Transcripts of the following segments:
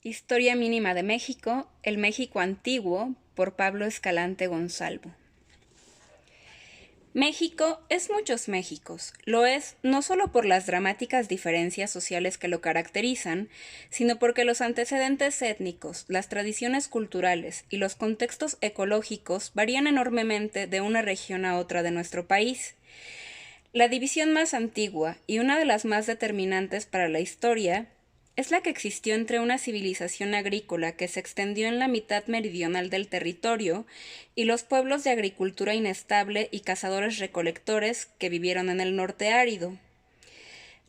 Historia mínima de México, el México antiguo, por Pablo Escalante Gonzalvo. México es muchos Méxicos. Lo es no solo por las dramáticas diferencias sociales que lo caracterizan, sino porque los antecedentes étnicos, las tradiciones culturales y los contextos ecológicos varían enormemente de una región a otra de nuestro país. La división más antigua y una de las más determinantes para la historia es la que existió entre una civilización agrícola que se extendió en la mitad meridional del territorio y los pueblos de agricultura inestable y cazadores-recolectores que vivieron en el norte árido.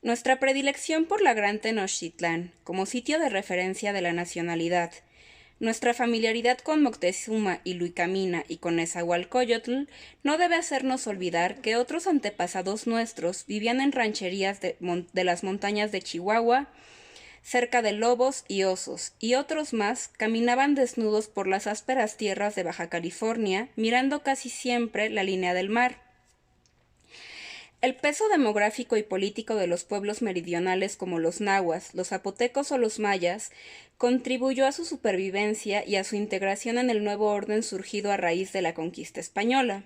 Nuestra predilección por la Gran Tenochtitlán como sitio de referencia de la nacionalidad, nuestra familiaridad con Moctezuma y Luicamina y con Nezahualcóyotl no debe hacernos olvidar que otros antepasados nuestros vivían en rancherías de las montañas de Chihuahua, cerca de lobos y osos, y otros más caminaban desnudos por las ásperas tierras de Baja California, mirando casi siempre la línea del mar. El peso demográfico y político de los pueblos meridionales como los nahuas, los zapotecos o los mayas contribuyó a su supervivencia y a su integración en el nuevo orden surgido a raíz de la conquista española.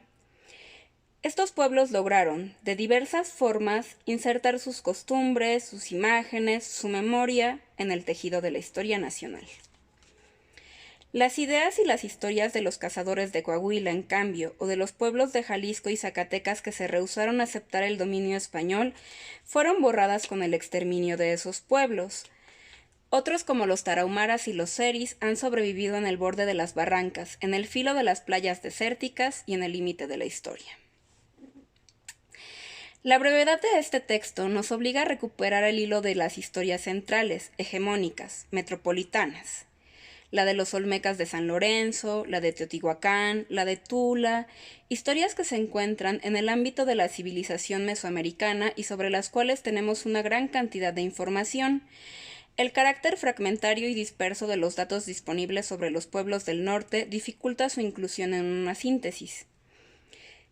Estos pueblos lograron, de diversas formas, insertar sus costumbres, sus imágenes, su memoria en el tejido de la historia nacional. Las ideas y las historias de los cazadores de Coahuila, en cambio, o de los pueblos de Jalisco y Zacatecas que se rehusaron a aceptar el dominio español, fueron borradas con el exterminio de esos pueblos. Otros como los tarahumaras y los seris han sobrevivido en el borde de las barrancas, en el filo de las playas desérticas y en el límite de la historia. La brevedad de este texto nos obliga a recuperar el hilo de las historias centrales, hegemónicas, metropolitanas. La de los olmecas de San Lorenzo, la de Teotihuacán, la de Tula, historias que se encuentran en el ámbito de la civilización mesoamericana y sobre las cuales tenemos una gran cantidad de información. El carácter fragmentario y disperso de los datos disponibles sobre los pueblos del norte dificulta su inclusión en una síntesis.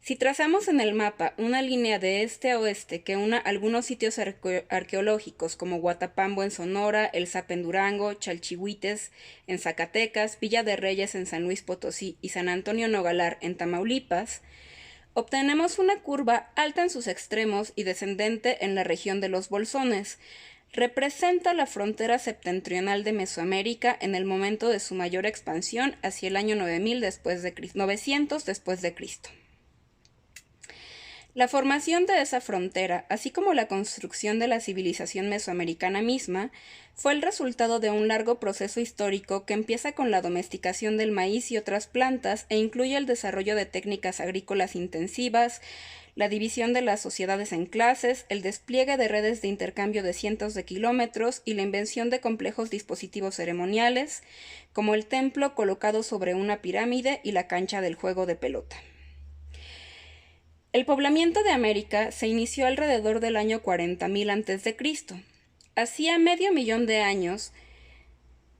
Si trazamos en el mapa una línea de este a oeste que una algunos sitios arqueológicos como Guatapambo en Sonora, El Zap en Durango, Chalchihuites en Zacatecas, Villa de Reyes en San Luis Potosí y San Antonio Nogalar en Tamaulipas, obtenemos una curva alta en sus extremos y descendente en la región de los Bolsones. Representa la frontera septentrional de Mesoamérica en el momento de su mayor expansión hacia el año 900 después de Cristo. La formación de esa frontera, así como la construcción de la civilización mesoamericana misma, fue el resultado de un largo proceso histórico que empieza con la domesticación del maíz y otras plantas e incluye el desarrollo de técnicas agrícolas intensivas, la división de las sociedades en clases, el despliegue de redes de intercambio de cientos de kilómetros y la invención de complejos dispositivos ceremoniales, como el templo colocado sobre una pirámide y la cancha del juego de pelota. El poblamiento de América se inició alrededor del año 40.000 a.C. Hacía medio millón de años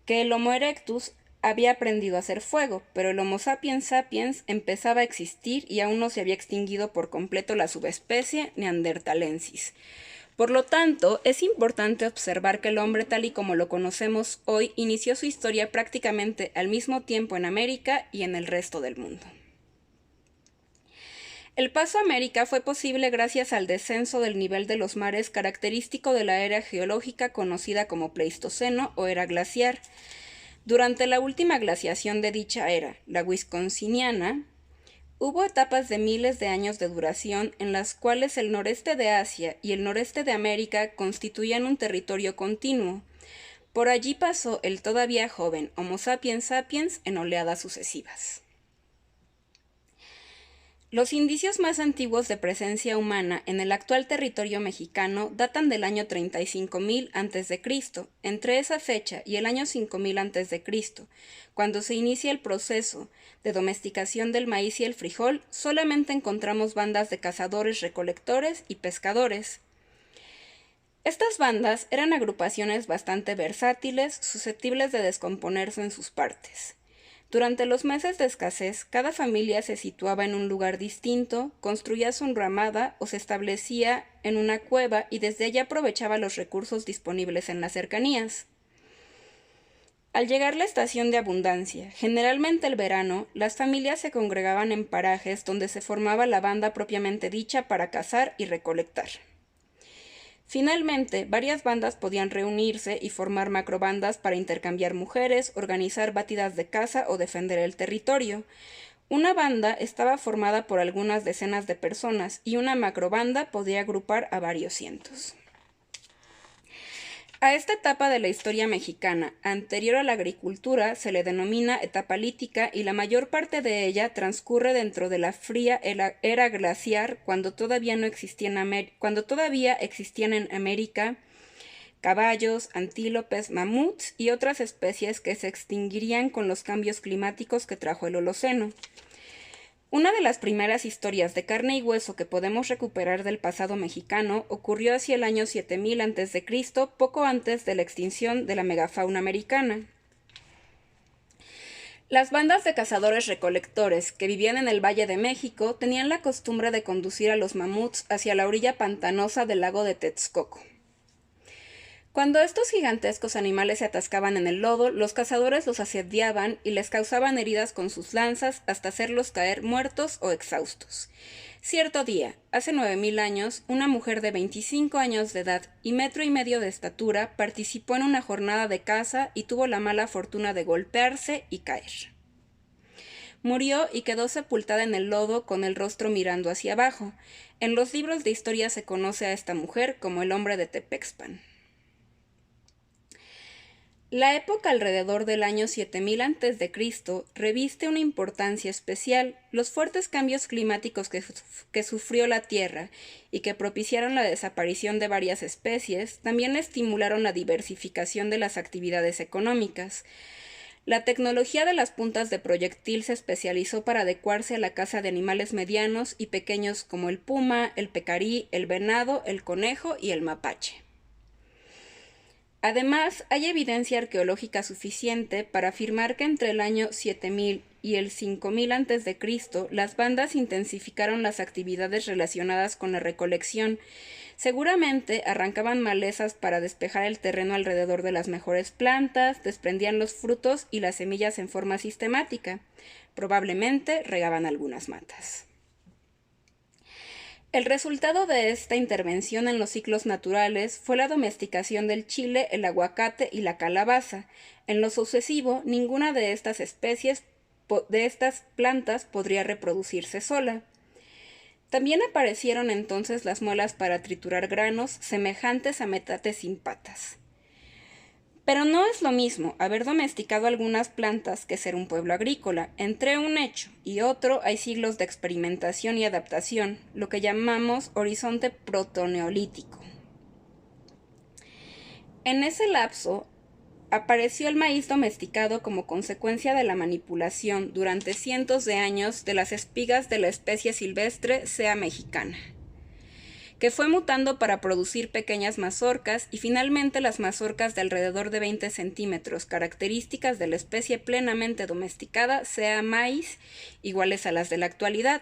que el Homo erectus había aprendido a hacer fuego, pero el Homo sapiens sapiens empezaba a existir y aún no se había extinguido por completo la subespecie neanderthalensis. Por lo tanto, es importante observar que el hombre tal y como lo conocemos hoy inició su historia prácticamente al mismo tiempo en América y en el resto del mundo. El paso a América fue posible gracias al descenso del nivel de los mares característico de la era geológica conocida como Pleistoceno o era glaciar. Durante la última glaciación de dicha era, la Wisconsiniana, hubo etapas de miles de años de duración en las cuales el noreste de Asia y el noreste de América constituían un territorio continuo. Por allí pasó el todavía joven Homo sapiens sapiens en oleadas sucesivas. Los indicios más antiguos de presencia humana en el actual territorio mexicano datan del año 35.000 a.C. Entre esa fecha y el año 5.000 a.C., cuando se inicia el proceso de domesticación del maíz y el frijol, solamente encontramos bandas de cazadores, recolectores y pescadores. Estas bandas eran agrupaciones bastante versátiles, susceptibles de descomponerse en sus partes. Durante los meses de escasez, cada familia se situaba en un lugar distinto, construía su enramada o se establecía en una cueva y desde allá aprovechaba los recursos disponibles en las cercanías. Al llegar la estación de abundancia, generalmente el verano, las familias se congregaban en parajes donde se formaba la banda propiamente dicha para cazar y recolectar. Finalmente, varias bandas podían reunirse y formar macrobandas para intercambiar mujeres, organizar batidas de caza o defender el territorio. Una banda estaba formada por algunas decenas de personas y una macrobanda podía agrupar a varios cientos. A esta etapa de la historia mexicana, anterior a la agricultura, se le denomina etapa lítica y la mayor parte de ella transcurre dentro de la fría era glaciar, cuando todavía existían en América caballos, antílopes, mamuts y otras especies que se extinguirían con los cambios climáticos que trajo el Holoceno. Una de las primeras historias de carne y hueso que podemos recuperar del pasado mexicano ocurrió hacia el año 7000 a.C., poco antes de la extinción de la megafauna americana. Las bandas de cazadores-recolectores que vivían en el Valle de México tenían la costumbre de conducir a los mamuts hacia la orilla pantanosa del lago de Texcoco. Cuando estos gigantescos animales se atascaban en el lodo, los cazadores los asediaban y les causaban heridas con sus lanzas hasta hacerlos caer muertos o exhaustos. Cierto día, hace 9000 años, una mujer de 25 años de edad y 1,5 metros de estatura participó en una jornada de caza y tuvo la mala fortuna de golpearse y caer. Murió y quedó sepultada en el lodo con el rostro mirando hacia abajo. En los libros de historia se conoce a esta mujer como el hombre de Tepexpan. La época alrededor del año 7000 a.C. reviste una importancia especial. Los fuertes cambios climáticos que sufrió la Tierra y que propiciaron la desaparición de varias especies también estimularon la diversificación de las actividades económicas. La tecnología de las puntas de proyectil se especializó para adecuarse a la caza de animales medianos y pequeños como el puma, el pecarí, el venado, el conejo y el mapache. Además, hay evidencia arqueológica suficiente para afirmar que entre el año 7000 y el 5000 a.C., las bandas intensificaron las actividades relacionadas con la recolección. Seguramente arrancaban malezas para despejar el terreno alrededor de las mejores plantas, desprendían los frutos y las semillas en forma sistemática. Probablemente regaban algunas matas. El resultado de esta intervención en los ciclos naturales fue la domesticación del chile, el aguacate y la calabaza. En lo sucesivo, ninguna de estas plantas podría reproducirse sola. También aparecieron entonces las muelas para triturar granos, semejantes a metates sin patas. Pero no es lo mismo haber domesticado algunas plantas que ser un pueblo agrícola. Entre un hecho y otro hay siglos de experimentación y adaptación, lo que llamamos horizonte protoneolítico. En ese lapso, apareció el maíz domesticado como consecuencia de la manipulación durante cientos de años de las espigas de la especie silvestre sea mexicana, que fue mutando para producir pequeñas mazorcas y finalmente las mazorcas de alrededor de 20 centímetros, características de la especie plenamente domesticada, sea maíz, iguales a las de la actualidad.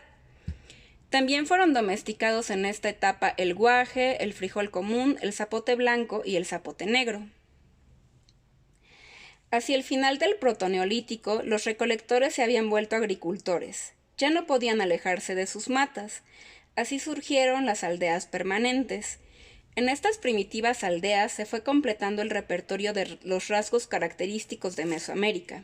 También fueron domesticados en esta etapa el guaje, el frijol común, el zapote blanco y el zapote negro. Hacia el final del protoneolítico, los recolectores se habían vuelto agricultores. Ya no podían alejarse de sus matas. Así surgieron las aldeas permanentes. En estas primitivas aldeas se fue completando el repertorio de los rasgos característicos de Mesoamérica.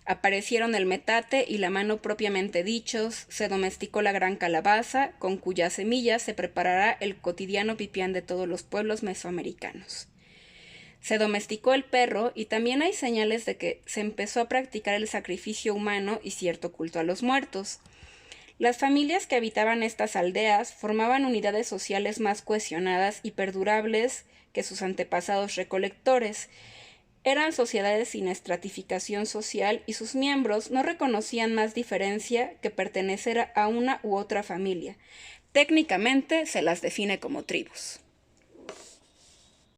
Aparecieron el metate y la mano propiamente dichos, se domesticó la gran calabaza, con cuyas semillas se preparará el cotidiano pipián de todos los pueblos mesoamericanos. Se domesticó el perro y también hay señales de que se empezó a practicar el sacrificio humano y cierto culto a los muertos. Las familias que habitaban estas aldeas formaban unidades sociales más cohesionadas y perdurables que sus antepasados recolectores. Eran sociedades sin estratificación social y sus miembros no reconocían más diferencia que pertenecer a una u otra familia. Técnicamente se las define como tribus.